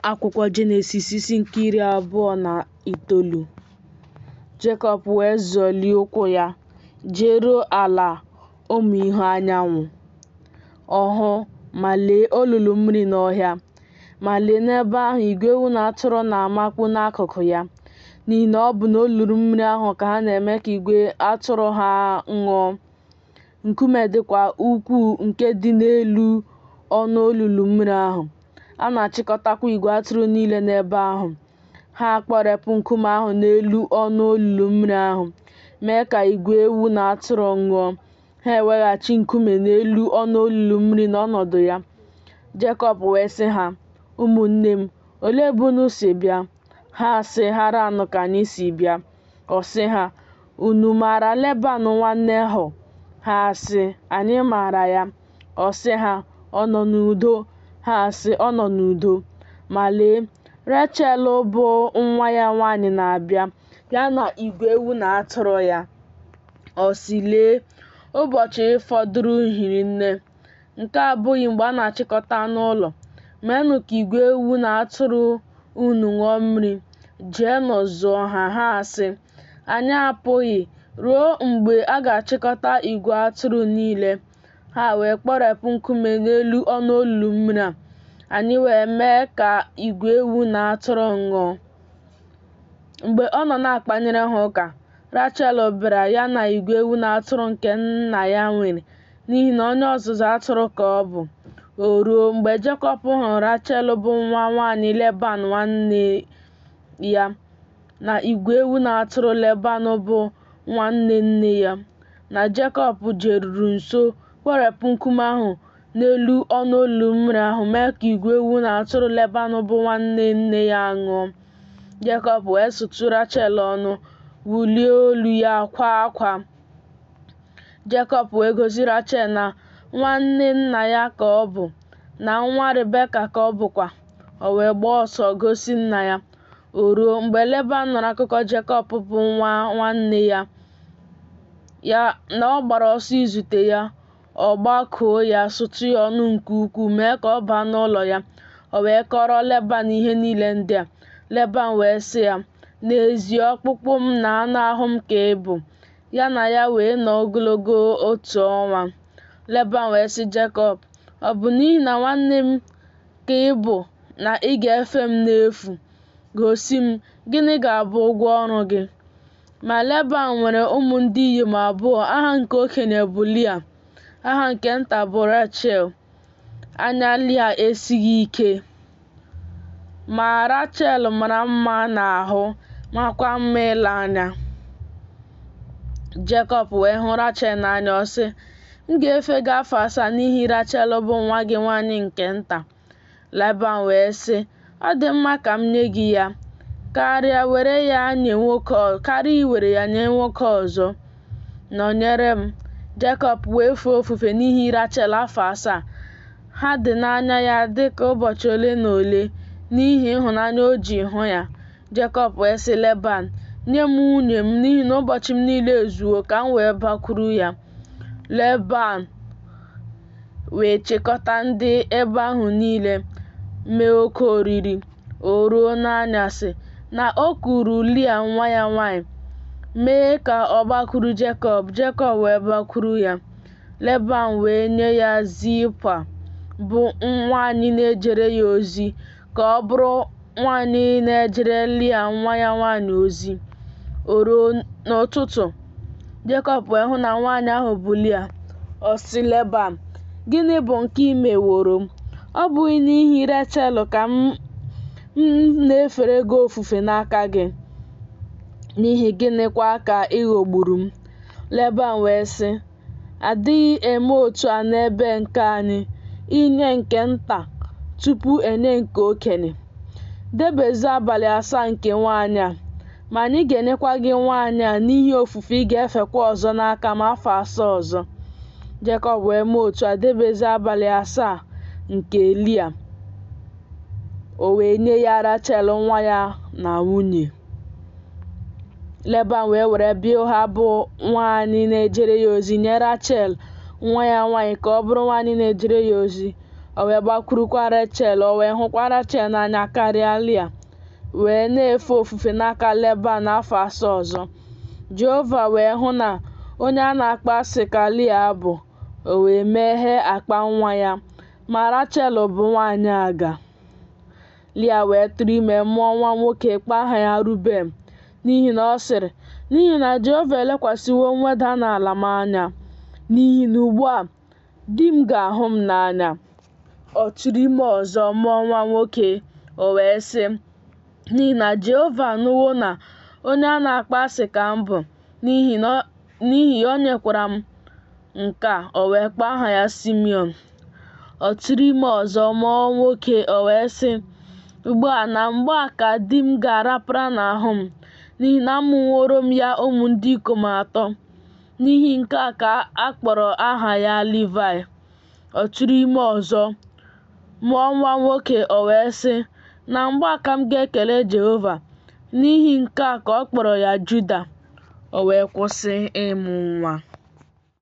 Akwụkwọ Jenesis isi nke 29. Jekọb wee zọlie ụkwụ ya jeruo ala ụmụ ihu anyanwụ. Ọ hụ ma lee olulu mmiri n'ọhịa, ma lee n'ebe ahụ igwe ewu na atụrụ na-amakpu n'akụkụ ya, n'ihi na ọ bụ n'olulu mmiri ahụ ka ha na-eme ka igwe atụrụ ha ṅụọ. Nkume dịkwa ukwuu nke dị n'elu ọnụ olulu mmiri ahụ. A na-achịkọtakwa igwe atụrụ niile n'ebe ahụ. Ha kpọrepụ nkume ahụ n'elu ọnụ olulu mmiri ahụ, mee ka igwe ewu na atụrụ ṅụọ. Ha eweghachi nkume n'elu ọnụ olulu mmiri n'ọnọdụ ya. Jekọb wee sị ha, "Ụmụnne m, olee ebe unu si bịa?" Ha sị, "Haran ka anyị si bịa." Ọ sị ha, "Unu maara Leban nwanne ahụ?" Ha sị, "Anyị maara ya." Ọ sị ha, "Ọ nọ n'udo?" Ha sị, "Ọ nọ n'udo." Ma lee, Rechel bụ nwa ya nwanyị na-abịa, ya na igwe ewu na atụrụ ya. Ọ sị, "Lee, ụbọchị fọdụrụ hiri nne. Nke a abụghị mgbe a na-achịkọta anụ ụlọ. Meenụ ka igwe ewu na atụrụ unu ṅụọ mmiri. Jeenụ zụọ ha." Ha sị, "Anyị apụghị ruo mgbe a ga-achịkọta igwe atụrụ niile." Ha wee kpọrepụ nkume n'elu ọnụ olulu mmiri a. Anyị wee mee ka igwe ewu na atụrụ ṅụọ. Mgbe ọ nọ na-akpanyere ha ụka, Rachel bịara ya na igwe ewu na atụrụ nke nna ya nwere, n'ihi na onye ọzụzụ atụrụ ka ọ bụ. O ruo mgbe Jekọb hụrụ Rachel bụ nwa nwanyị Leban nwanne ya, na igwe ewu na atụrụ Leban bụ nwanne nne ya, na Jekọb jeruru nso kpọrepụ nkume ahụ n'elu ọnụ olulu mmiri ahụ, mee ka igwe ewu na atụrụ Leban bụ nwanne nne ya ṅụọ. Jekọb wee sụtụ Rachel ọnụ, wulie olu ya kwaa akwa. Jekọb wee gosi Rachel na nwanne nna ya ka ọ bụ, na nwa Rebeka ka ọ bụkwa. O wee gbaa ọsọ gosi nna ya. O ruo mgbe Leban nụrụ akụkọ Jekọb bụ nwa nwanne ya na ọ gbara ọsọ izute ya, ọ gbakụọ ya, sụtụ ya ọnụ nke ukwuu, mee ka ọ baa n'ụlọ ya. O wee kọrọ Leban ihe niile ndị a. Leban wee sị ya, "N'ezie, ọkpụkpụ m na anụ ahụ m ka ị bụ." Ya na ya wee nọ ogologo 1 ọnwa. Leban wee sị Jekọb, "Ọ bụ n'ihi na nwanne m ka ị bụ na ị ga-efe m n'efu? Gosi m, gịnị ga-abụ ụgwọ ọrụ gị?" Ma Leban nwere ụmụ ndị inyom abụọ. Aha nke okenye bụ Lịa, aha nke nta bụ Rechel. Anya Lịa esighị ike, ma Rachel mara mma n'ahụ, makwa mma ile anya. Jekọb wee hụ Rachel n'anya, ọ sị, "M ga-efe gị afọ 7 n'ihi Rachel bụ nwa gị nwanyị nke nta." Leban wee sị, "Ọ dị mma ka m nye gị ya, karịa iwere ya nye nwoke ọzọ. Nọnyere m." Jekọb wee fee ofufe n'ihi Rachel afọ 7. Ha dị n'anya ya dị ka ụbọchị ole na ole, n'ihi ịhụnanya o ji hụ ya. Jekọb wee sị Leban, "Nye m nwunye m, n'ihi na ụbọchị m niile ezuo ka m wee bakwuru ya." Leban wee chịkọta ndị ebe ahụ niile, mee oke oriri. O ruo n'anyasị na o kuuru Lịa nwa ya nwanyị, mee ka ọ gbakwuru Jekọb. Jekọb wee bakwuru ya. Leban wee nye ya Zilpa, bụ nwanyị na-ejere ya ozi, ka ọ bụrụ nwanyị na-ejere Lịa nwa ya nwanyị ozi. O ruo n'ụtụtụ, Jekọb wee hụ na nwanyị ahụ bụ Lịa. Ọ sị Leban, "Gịnị bụ nke i meworo m? Ọ bụghị n'ihi Rechel ka m na-efere gị ofufe n'aka gị? N'ihi gịnịkwa ka ị ghọgburu m?" Leban wee sị, "Adịghị eme otu a n'ebe nke anyị, inye nke nta tupu enye nke okenye. Debezie abalị 7 nke nwanyị a, ma anyị ga-enyekwa gị nwanyị a n'ihi ofufe ị ga-efekwa ọzọ n'aka m afọ 7 ọzọ." Jekọb wee mee otu a, debezie abalị 7 nke Lịa. O wee nye ya Rachel nwa ya na nwunye. Leban wee were Bilha bụ nwanyị na-ejere ya ozi nye Rachel nwa ya nwanyị ka ọ bụrụ nwanyị na-ejere ya ozi. o wee gbakwurukwa Rechel, o wee hụkwa Rechel n'anya karịa Lịa, wee na-efe ofufe n'aka Leban afọ 7 ọzọ. Jehova wee hụ na onye a na-akpọ asị ka Lịa bụ, o wee meghee akpa nwa ya, ma Rechel bụ nwaanyị aga. Lịa wee tụrụ ime mụọ nwa nwoke, kpọọ aha ya Ruben, n'ihi na ọ sịrị, n'ihi na Jehova elekwasịwo mweda n'ala m anya, n'ihi na ugbu a di m ga-ahụ m n'anya. Ọ tụrụ ime ọzọ mụọ nwa nwoke, o wee sị, n'ihi na Jehova anụwo na onye a na-akpọ asị ka m bụ, n'ihi o nyekwara m nke a, o wee kpọọ aha ya Simeon. Ọ tụrụ ime ọzọ mụọ nwoke, o wee sị, ugbu a na mgbe a ka di m ga-arapara n'ahụ m, n'ihi na amụworo m ya ụmụ ndị ikom 3. N'ihi nke a ka a kpọrọ aha ya Livai. Ọ tụrụ ime ọzọ mụọ nwa nwoke, o wee sị, na mgbe a ka m ga-ekele Jehova. N'ihi nke a ka ọ kpọrọ ya Juda. O wee kwụsị ịmụ nwa.